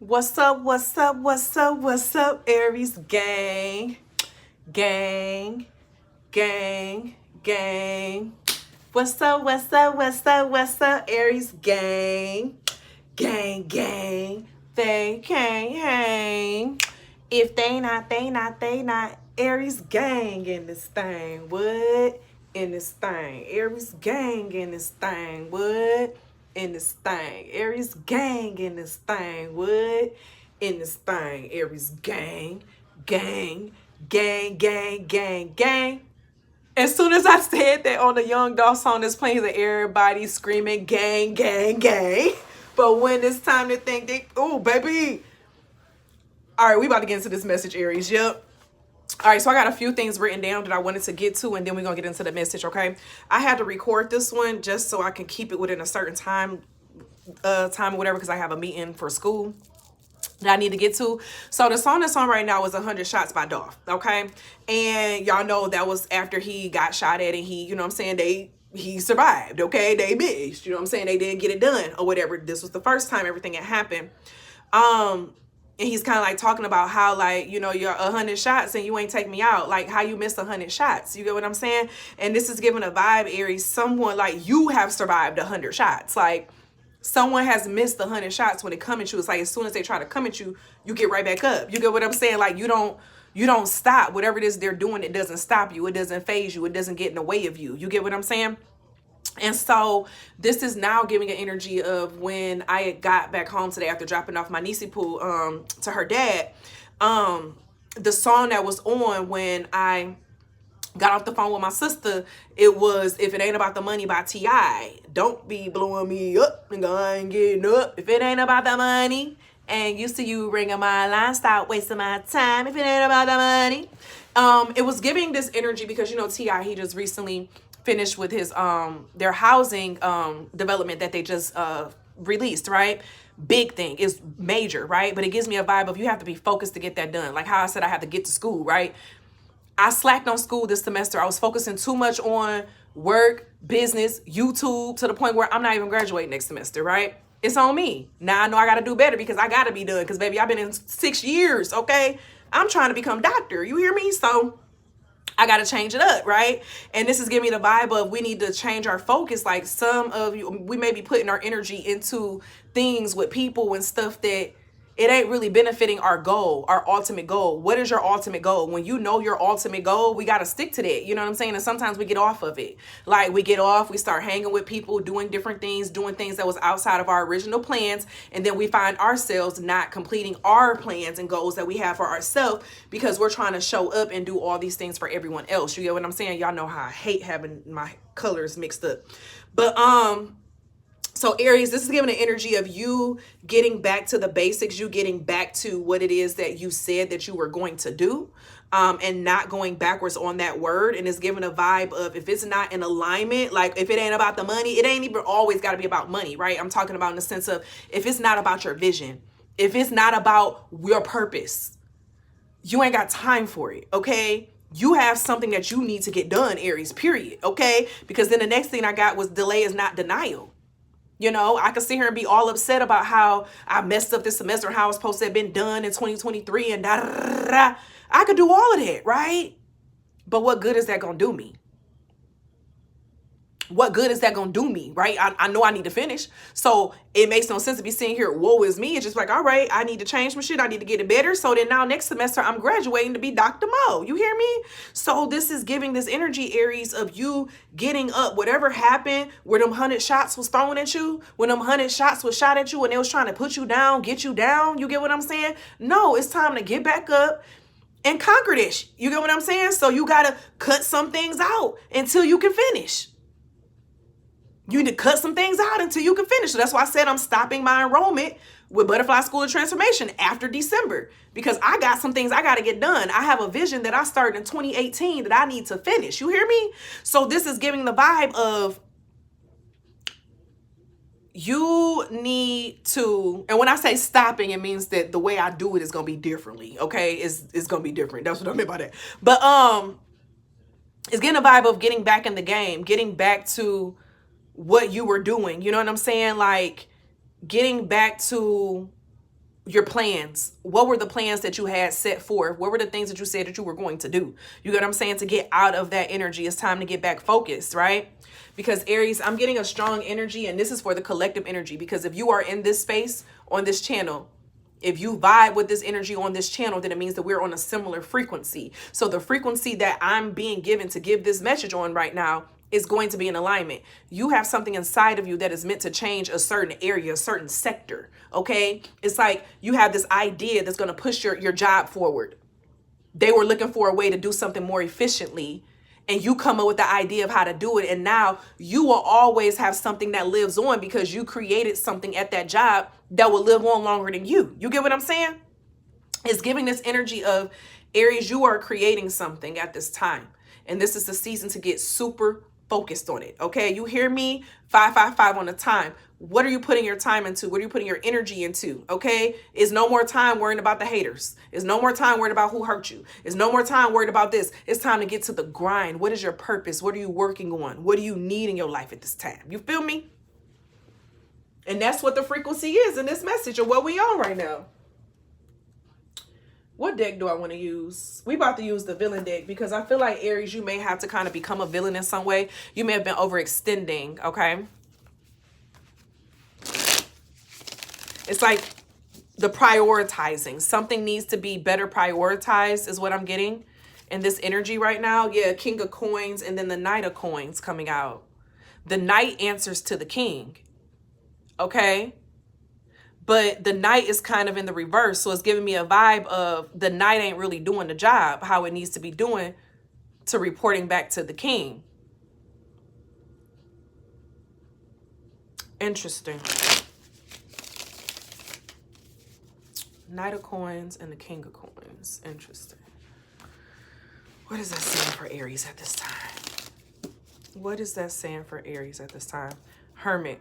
What's up, what's up, what's up, what's up, Aries gang? Gang, gang, gang. What's up, what's up, what's up, what's up, Aries gang? Gang, gang. They can't hang. If they not Aries gang in this thing. What? In this thing. Aries gang in this thing. What? In this thing. Aries gang in this thing. What? In this thing. Aries gang. Gang. Gang, gang, gang, gang. As soon as I said that on the Young Dolph song that's playing, that everybody screaming gang, gang, gang. But when it's time to think, oh, baby. All right, we about to get into this message, Aries. Yep. All right, so I got a few things written down that I wanted to get to, and then we're going to get into the message, okay? I had to record this one just so I can keep it within a certain time or whatever, because I have a meeting for school that I need to get to. So the song that's on right now is 100 Shots by Dolph, okay? And y'all know that was after he got shot at, and he, you know what I'm saying, he survived, okay? They missed, you know what I'm saying? They didn't get it done or whatever. This was the first time everything had happened. And he's kind of like talking about how, like, you know, you're 100 shots and you ain't take me out. Like, how you missed 100 shots. You get what I'm saying? And this is giving a vibe, Aries. Someone like you have survived 100 shots. Like, someone has missed 100 shots when they come at you. It's like as soon as they try to come at you, you get right back up. You get what I'm saying? Like, you don't stop. Whatever it is they're doing, it doesn't stop you. It doesn't phase you. It doesn't get in the way of you. You get what I'm saying? And so this is now giving an energy of when I got back home today after dropping off my niece Pooh to her dad. The song that was on when I got off the phone with my sister, it was If It Ain't About the Money by T.I. Don't be blowing me up, nigga, I ain't getting up. If it ain't about the money, and used to you ringing my line, stop wasting my time. If it ain't about the money. It was giving this energy because, you know, T.I., he just recently finished with his their housing development that they just released, right? Big thing, is major, right? But it gives me a vibe of you have to be focused to get that done. Like how I said I had to get to school, right? I slacked on school this semester. I was focusing too much on work, business, YouTube, to the point where I'm not even graduating next semester, right? It's on me. Now I know I got to do better because I got to be done. Because, baby, I've been in 6 years, okay? I'm trying to become doctor. You hear me? So I got to change it up, right? And this is giving me the vibe of we need to change our focus. Like some of you, we may be putting our energy into things with people and stuff that it ain't really benefiting our goal, our ultimate goal. What is your ultimate goal? When you know your ultimate goal, we got to stick to that. You know what I'm saying? And sometimes we get off of it. Like we get off, we start hanging with people, doing different things, doing things that was outside of our original plans. And then we find ourselves not completing our plans and goals that we have for ourselves because we're trying to show up and do all these things for everyone else. You get what I'm saying? Y'all know how I hate having my colors mixed up. But, so Aries, this is giving an energy of you getting back to the basics, you getting back to what it is that you said that you were going to do, and not going backwards on that word. And it's giving a vibe of if it's not in alignment, like if it ain't about the money, it ain't even always got to be about money, right? I'm talking about in the sense of if it's not about your vision, if it's not about your purpose, you ain't got time for it, okay? You have something that you need to get done, Aries, period, okay? Because then the next thing I got was delay is not denial. You know, I could sit here and be all upset about how I messed up this semester, how I was supposed to have been done in 2023 and da da da da. I could do all of that, right? But what good is that going to do me? What good is that going to do me, right? I know I need to finish. So it makes no sense to be sitting here, woe is me. It's just like, all right, I need to change my shit. I need to get it better. So then now next semester, I'm graduating to be Dr. Mo. You hear me? So this is giving this energy, Aries, of you getting up. Whatever happened where them 100 shots was thrown at you, when them 100 shots was shot at you and they was trying to put you down, get you down. You get what I'm saying? No, it's time to get back up and conquer this. You get what I'm saying? So you got to cut some things out until you can finish. You need to cut some things out until you can finish. So that's why I said I'm stopping my enrollment with Butterfly School of Transformation after December because I got some things I got to get done. I have a vision that I started in 2018 that I need to finish. You hear me? So this is giving the vibe of you need to, and when I say stopping, it means that the way I do it is going to be differently. Okay. It's going to be different. That's what I mean by that. But, it's getting a vibe of getting back in the game, getting back to what you were doing. You know what I'm saying? Like getting back to your plans. What were the plans that you had set forth? What were the things that you said that you were going to do? You get what I'm saying? To get out of that energy, it's time to get back focused, right? Because Aries, I'm getting a strong energy, and this is for the collective energy, because if you are in this space on this channel, if you vibe with this energy on this channel, then it means that we're on a similar frequency. So the frequency that I'm being given to give this message on right now is going to be in alignment. You have something inside of you that is meant to change a certain area, a certain sector, okay? It's like you have this idea that's going to push your job forward. They were looking for a way to do something more efficiently, and you come up with the idea of how to do it. And now you will always have something that lives on because you created something at that job that will live on longer than you. You get what I'm saying? It's giving this energy of Aries, you are creating something at this time. And this is the season to get super focused on it. Okay. You hear me? 555 on the time. What are you putting your time into? What are you putting your energy into? Okay. It's no more time worrying about the haters. It's no more time worried about who hurt you. It's no more time worried about this. It's time to get to the grind. What is your purpose? What are you working on? What do you need in your life at this time? You feel me? And that's what the frequency is in this message of what we on right now. What deck do I want to use? We about to use the villain deck because I feel like Aries, you may have to kind of become a villain in some way. You may have been overextending, okay? It's like the prioritizing. Something needs to be better prioritized is what I'm getting in this energy right now. Yeah, King of Coins and then the Knight of Coins coming out. The Knight answers to the King, okay? But the Knight is kind of in the reverse. So it's giving me a vibe of the Knight ain't really doing the job how it needs to be doing to reporting back to the King. Interesting. Knight of Coins and the King of Coins. Interesting. What is that saying for Aries at this time? What is that saying for Aries at this time? Hermit.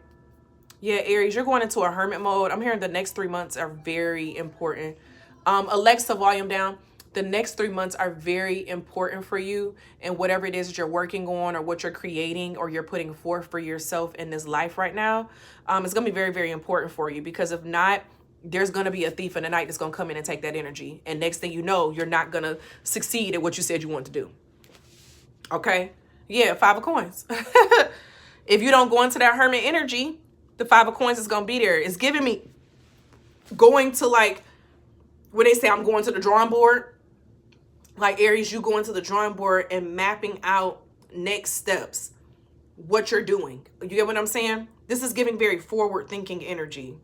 Yeah, Aries, you're going into a hermit mode. I'm hearing the next 3 months are very important. Alexa, volume down. The next 3 months are very important for you, and whatever it is that you're working on or what you're creating or you're putting forth for yourself in this life right now, it's going to be very, very important for you, because if not, there's going to be a thief in the night that's going to come in and take that energy. And next thing you know, you're not going to succeed at what you said you want to do. Okay? Yeah, 5 of Coins. If you don't go into that hermit energy, the 5 of Coins is going to be there. It's giving me going to, like, when they say I'm going to the drawing board, like Aries, you going to the drawing board and mapping out next steps, what you're doing. You get what I'm saying? This is giving very forward thinking energy.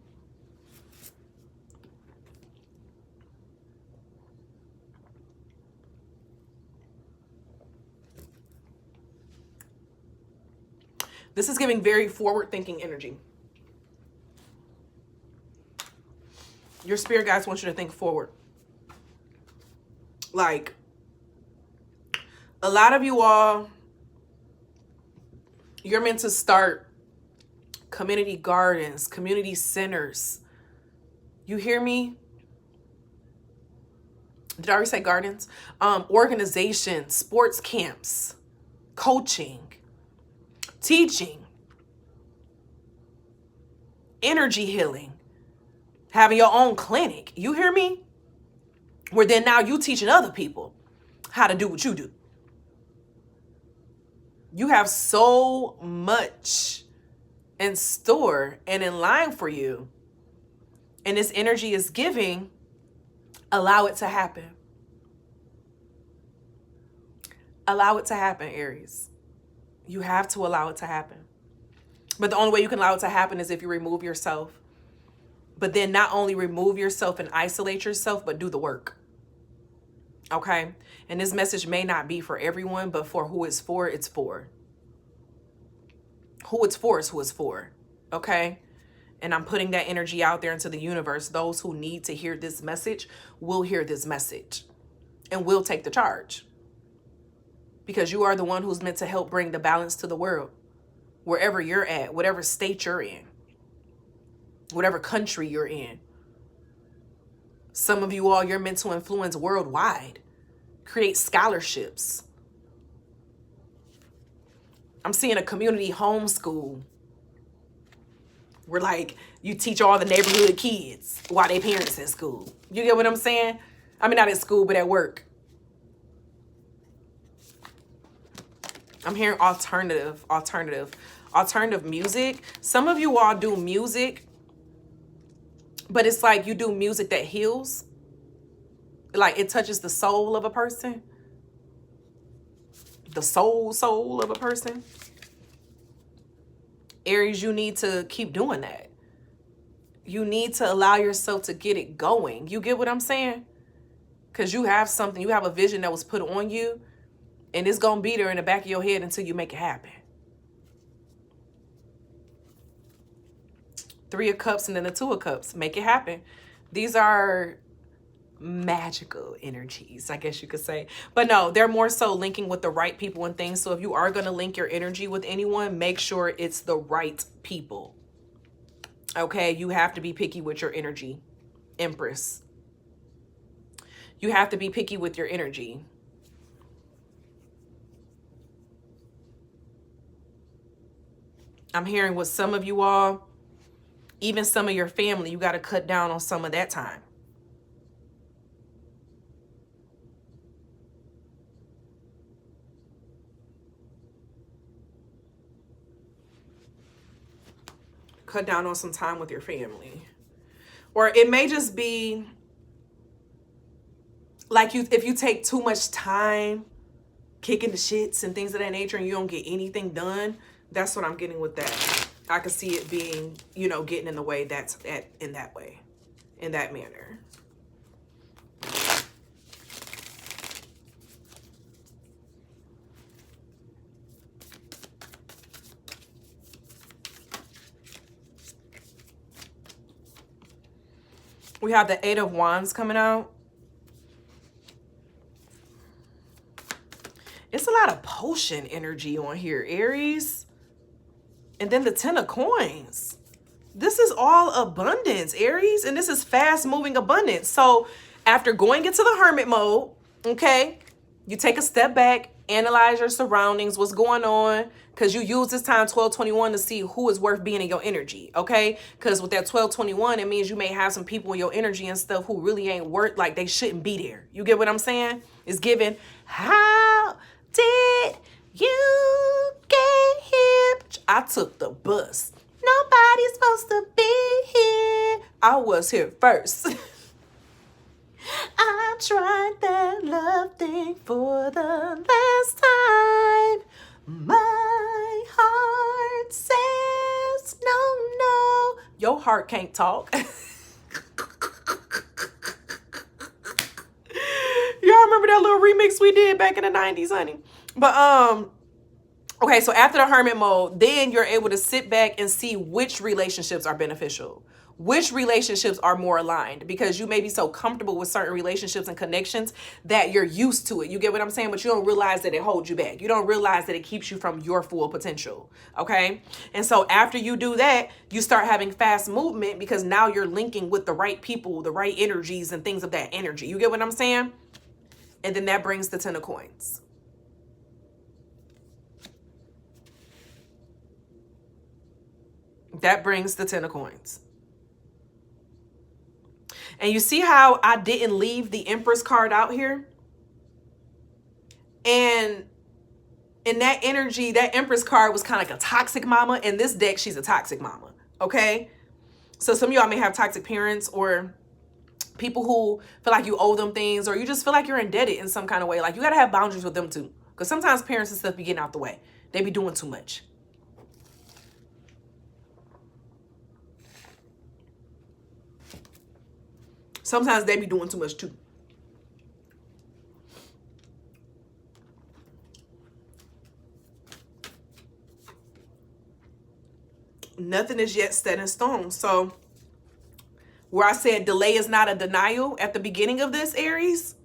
This is giving very forward thinking energy. Your spirit guides want you to think forward. Like, a lot of you all, you're meant to start community gardens, community centers. You hear me? Did I already say gardens? Organizations, sports camps, coaching, teaching, energy healing. Having your own clinic. You hear me? Where then now you teaching other people how to do what you do. You have so much in store and in line for you. And this energy is giving, allow it to happen. Allow it to happen, Aries. You have to allow it to happen. But the only way you can allow it to happen is if you remove yourself. But then not only remove yourself and isolate yourself, but do the work. Okay? And this message may not be for everyone, but for who it's for, it's for. Who it's for is who it's for. Okay? And I'm putting that energy out there into the universe. Those who need to hear this message will hear this message and will take the charge. Because you are the one who's meant to help bring the balance to the world. Wherever you're at, whatever state you're in. Whatever country you're in. Some of you all, you're meant to influence worldwide. Create scholarships. I'm seeing a community homeschool. Where like you teach all the neighborhood kids while their parents in school. You get what I'm saying? I mean, not at school, but at work. I'm hearing alternative music. Some of you all do music, but it's like you do music that heals. Like it touches the soul of a person. The soul of a person. Aries, you need to keep doing that. You need to allow yourself to get it going. You get what I'm saying? Because you have something, you have a vision that was put on you, and it's going to be there in the back of your head until you make it happen. 3 of Cups and then the 2 of Cups. Make it happen. These are magical energies, I guess you could say. But no, they're more so linking with the right people and things. So if you are going to link your energy with anyone, make sure it's the right people. Okay, you have to be picky with your energy, Empress. You have to be picky with your energy. I'm hearing with some of you all, even some of your family, you got to cut down on some of that time. Cut down on some time with your family. Or it may just be like if you take too much time kicking the shits and things of that nature and you don't get anything done, that's what I'm getting with that. I could see it being, you know, getting in the way in that way, in that manner. We have the 8 of Wands coming out. It's a lot of potion energy on here, Aries. And then the 10 of Coins. This is all abundance, Aries. And this is fast moving abundance. So after going into the hermit mode, okay, you take a step back, analyze your surroundings, what's going on. Because you use this time 1221 to see who is worth being in your energy, okay? Because with that 1221, it means you may have some people in your energy and stuff who really ain't worth, like they shouldn't be there. You get what I'm saying? It's given, how did you get here? I took the bus. Nobody's supposed to be here. I was here first. I tried that love thing for the last time. My heart says no. Your heart can't talk. Y'all remember that little remix we did back in the 90s, honey? But okay, so after the hermit mode, then you're able to sit back and see which relationships are beneficial. Which relationships are more aligned, because you may be so comfortable with certain relationships and connections that you're used to it. You get what I'm saying? But you don't realize that it holds you back. You don't realize that it keeps you from your full potential. Okay. And so after you do that, you start having fast movement because now you're linking with the right people, the right energies and things of that energy. You get what I'm saying? And then that brings the 10 of Coins. That brings the 10 of Coins. And you see how I didn't leave the Empress card out here? And in that energy, that Empress card was kind of like a toxic mama. In this deck, she's a toxic mama. Okay? So some of y'all may have toxic parents or people who feel like you owe them things, or you just feel like you're indebted in some kind of way. Like you got to have boundaries with them too. Because sometimes parents and stuff be getting out the way. They be doing too much. Sometimes they be doing too much too. Nothing is yet set in stone. So where I said delay is not a denial at the beginning of this, Aries,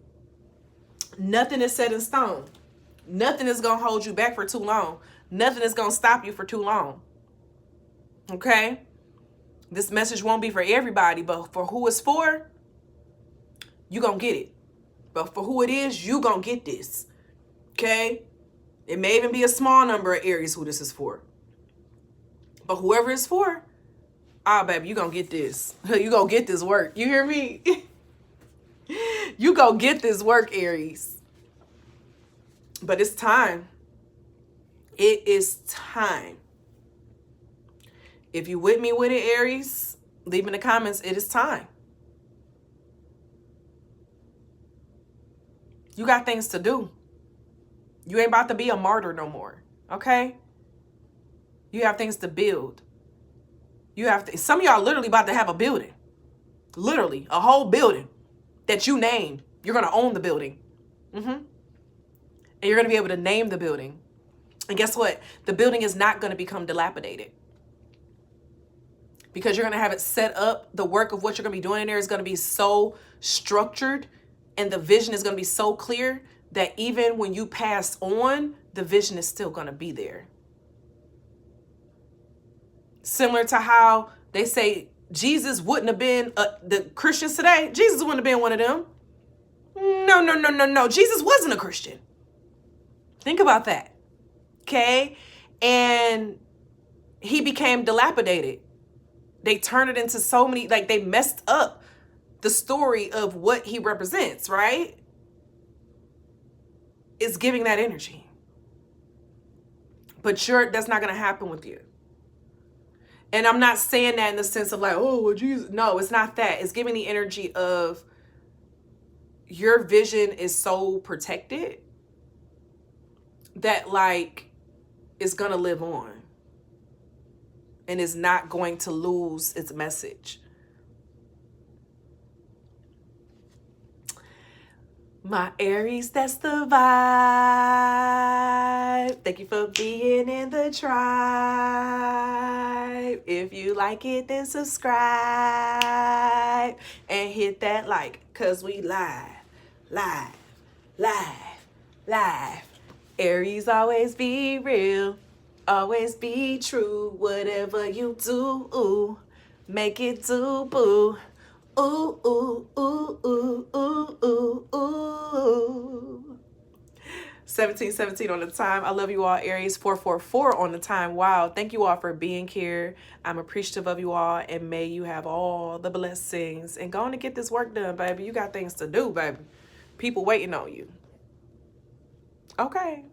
nothing is set in stone. Nothing is going to hold you back for too long. Nothing is going to stop you for too long. Okay? This message won't be for everybody, but for who it's for, you gonna get it. But for who it is, you gonna get this. Okay? It may even be a small number of Aries who this is for. But whoever it's for, Ah, baby, you gonna get this. You gonna get this work. You hear me? You gonna get this work, Aries. But it's time. It is time. If you with me with it, Aries, leave in the comments, it is time. You got things to do. You ain't about to be a martyr no more, okay? You have things to build. You have to, some of y'all literally about to have a building. Literally, a whole building that you name. You're going to own the building. And you're going to be able to name the building. And guess what? The building is not going to become dilapidated. Because you're going to have it set up. The work of what you're going to be doing in there is going to be so structured. And the vision is going to be so clear that even when you pass on, the vision is still going to be there. Similar to how they say Jesus wouldn't have been, the Christians today, Jesus wouldn't have been one of them. No. Jesus wasn't a Christian. Think about that. Okay? And he became dilapidated. They turned it into so many, like they messed up the story of what he represents, right? It's giving that energy. But that's not going to happen with you. And I'm not saying that in the sense of like, oh, well, Jesus. No, it's not that. It's giving the energy of your vision is so protected that like it's going to live on and is not going to lose its message. My Aries, that's the vibe. Thank you for being in the tribe. If you like it, then subscribe and hit that like, cause we live. Aries, always be real, always be true. Whatever you do, make it do, boo. Ooh, ooh, ooh, ooh, ooh, ooh, ooh. 1717 on the time. I love you all, Aries. 444 on the time. Wow. Thank you all for being here. I'm appreciative of you all, and may you have all the blessings. And go on and get this work done, baby. You got things to do, baby. People waiting on you. Okay.